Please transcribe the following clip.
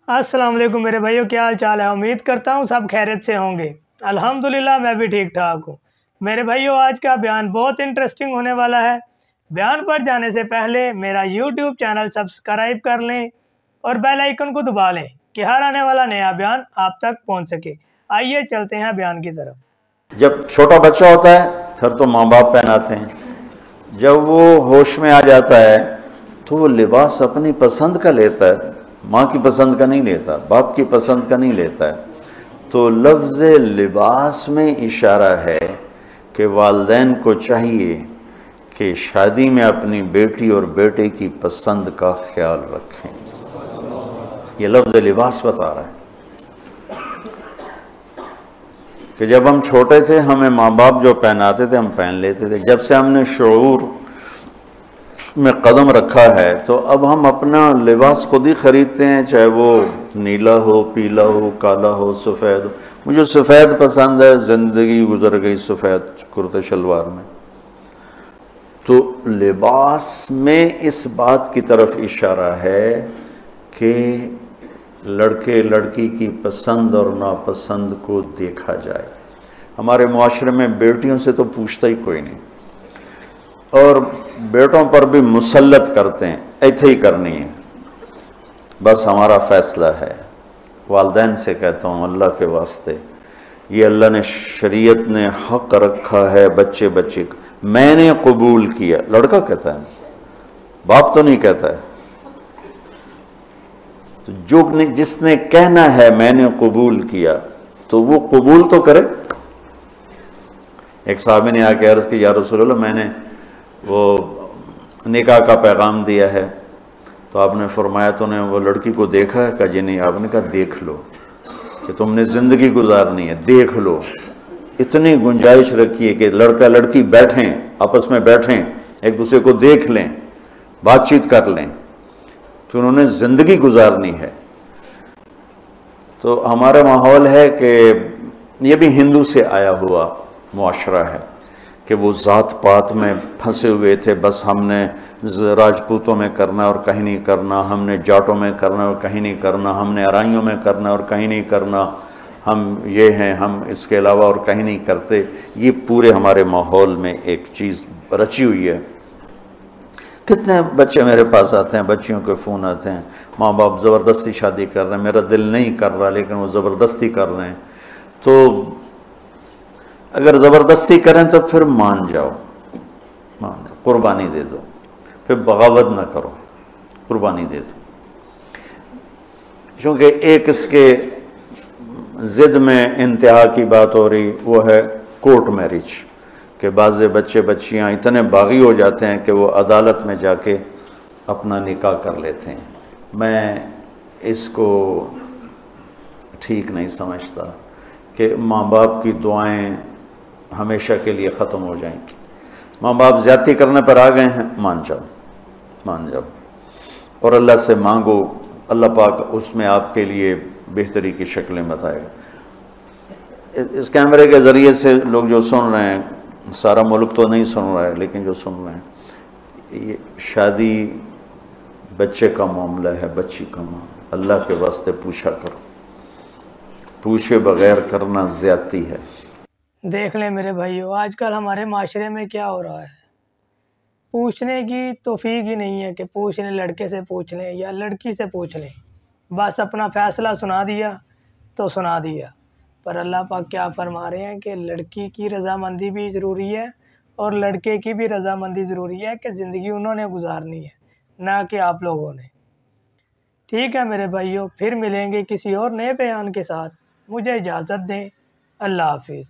अस्सलाम वालेकुम मेरे भाइयों, क्या हाल चाल है। उम्मीद करता हूँ सब खैरियत से होंगे। अल्हम्दुलिल्लाह मैं भी ठीक ठाक हूँ। मेरे भाइयों, आज का बयान बहुत इंटरेस्टिंग होने वाला है। बयान पर जाने से पहले मेरा यूट्यूब चैनल सब्सक्राइब कर लें और बेल आइकन को दबा लें कि हर आने वाला नया बयान आप तक पहुँच सके। आइए चलते हैं बयान की तरफ। जब छोटा बच्चा होता है फिर तो माँ बाप पहनाते हैं। जब वो होश में आ जाता है तो वो लिबास अपनी पसंद का लेता है, माँ की पसंद का नहीं लेता, बाप की पसंद का नहीं लेता है। तो लफ्ज़ लिबास में इशारा है कि वालिदैन को चाहिए कि शादी में अपनी बेटी और बेटे की पसंद का ख्याल रखें। ये लफ्ज़ लिबास बता रहा है कि जब हम छोटे थे हमें माँ बाप जो पहनाते थे हम पहन लेते थे। जब से हमने शऊर में कदम रखा है तो अब हम अपना लिबास खुद ही ख़रीदते हैं, चाहे वो नीला हो, पीला हो, काला हो, सफ़ेद हो। मुझे सफ़ेद पसंद है, ज़िंदगी गुजर गई सफ़ेद कुर्ते शलवार में। तो लिबास में इस बात की तरफ इशारा है कि लड़के लड़की की पसंद और नापसंद को देखा जाए। हमारे मुआशरे में बेटियों से तो पूछता ही कोई नहीं, और बेटों पर भी मुसल्लत करते हैं, ऐसे ही करनी है, बस हमारा फ़ैसला है। वालिदैन से कहता हूँ अल्लाह के वास्ते, ये अल्लाह ने शरीयत ने हक़ रखा है बच्चे बच्चे का, मैंने कबूल किया। लड़का कहता है, बाप तो नहीं कहता है। तो जो जिसने कहना है मैंने कबूल किया तो वो कबूल तो करे। एक साहबी ने आके अर्ज़ की, या रसूल अल्लाह मैंने वो निकाह का पैगाम दिया है, तो आपने फरमाया तूने वो लड़की को देखा है? कहा जी नहीं। आपने कहा देख लो कि तुमने ज़िंदगी गुजारनी है, देख लो। इतनी गुंजाइश रखी है कि लड़का लड़की बैठें, आपस में बैठें, एक दूसरे को देख लें, बातचीत कर लें, तो उन्होंने ज़िंदगी गुजारनी है। तो हमारा माहौल है कि ये भी हिंदू से आया हुआ मुआशरा है कि वो ज़ात पात में फंसे हुए थे, बस हमने राजपूतों में करना और कहीं नहीं करना, हमने जाटों में करना और कहीं नहीं करना, हमने अराइयों में करना और कहीं नहीं करना, हम ये हैं, हम इसके अलावा और कहीं नहीं करते। ये पूरे हमारे माहौल में एक चीज़ रची हुई है। कितने बच्चे मेरे पास आते हैं, बच्चियों के फ़ोन आते हैं, माँ बाप ज़बरदस्ती शादी कर रहे हैं, मेरा दिल नहीं कर रहा लेकिन वो ज़बरदस्ती कर रहे हैं। तो अगर ज़बरदस्ती करें तो फिर मान जाओ, कुर्बानी दे दो, फिर बगावत ना करो, कुर्बानी दे दो। क्योंकि एक इसके ज़िद में इंतहा की बात हो रही, वो है कोर्ट मैरिज, कि बाज़ बच्चे बच्चियां इतने बागी हो जाते हैं कि वो अदालत में जाके अपना निकाह कर लेते हैं। मैं इसको ठीक नहीं समझता कि माँ बाप की दुआएं हमेशा के लिए ख़त्म हो जाएंगी। माँ बाप ज़्यादती करने पर आ गए हैं, मान जाओ, मान जाओ और अल्लाह से मांगो, अल्लाह पाक उसमें आपके लिए बेहतरी की शक्लें बताएगा। इस कैमरे के ज़रिए से लोग जो सुन रहे हैं, सारा मुल्क तो नहीं सुन रहा है लेकिन जो सुन रहे हैं, ये शादी बच्चे का मामला है, बच्ची का मामला। अल्लाह के वास्ते पूछा करो, पूछे बगैर करना ज़्यादती है। देख लें मेरे भाइयों, आजकल हमारे माशरे में क्या हो रहा है। पूछने की तौफीक ही नहीं है कि पूछ लें, लड़के से पूछ लें या लड़की से पूछ लें, बस अपना फ़ैसला सुना दिया तो सुना दिया। पर अल्लाह पाक क्या फरमा रहे हैं कि लड़की की रज़ामंदी भी ज़रूरी है और लड़के की भी रज़ामंदी ज़रूरी है कि ज़िंदगी उन्होंने गुजारनी है, ना कि आप लोगों ने। ठीक है मेरे भाइयों, फिर मिलेंगे किसी और नए बयान के साथ। मुझे इजाज़त दें। अल्लाह हाफिज़।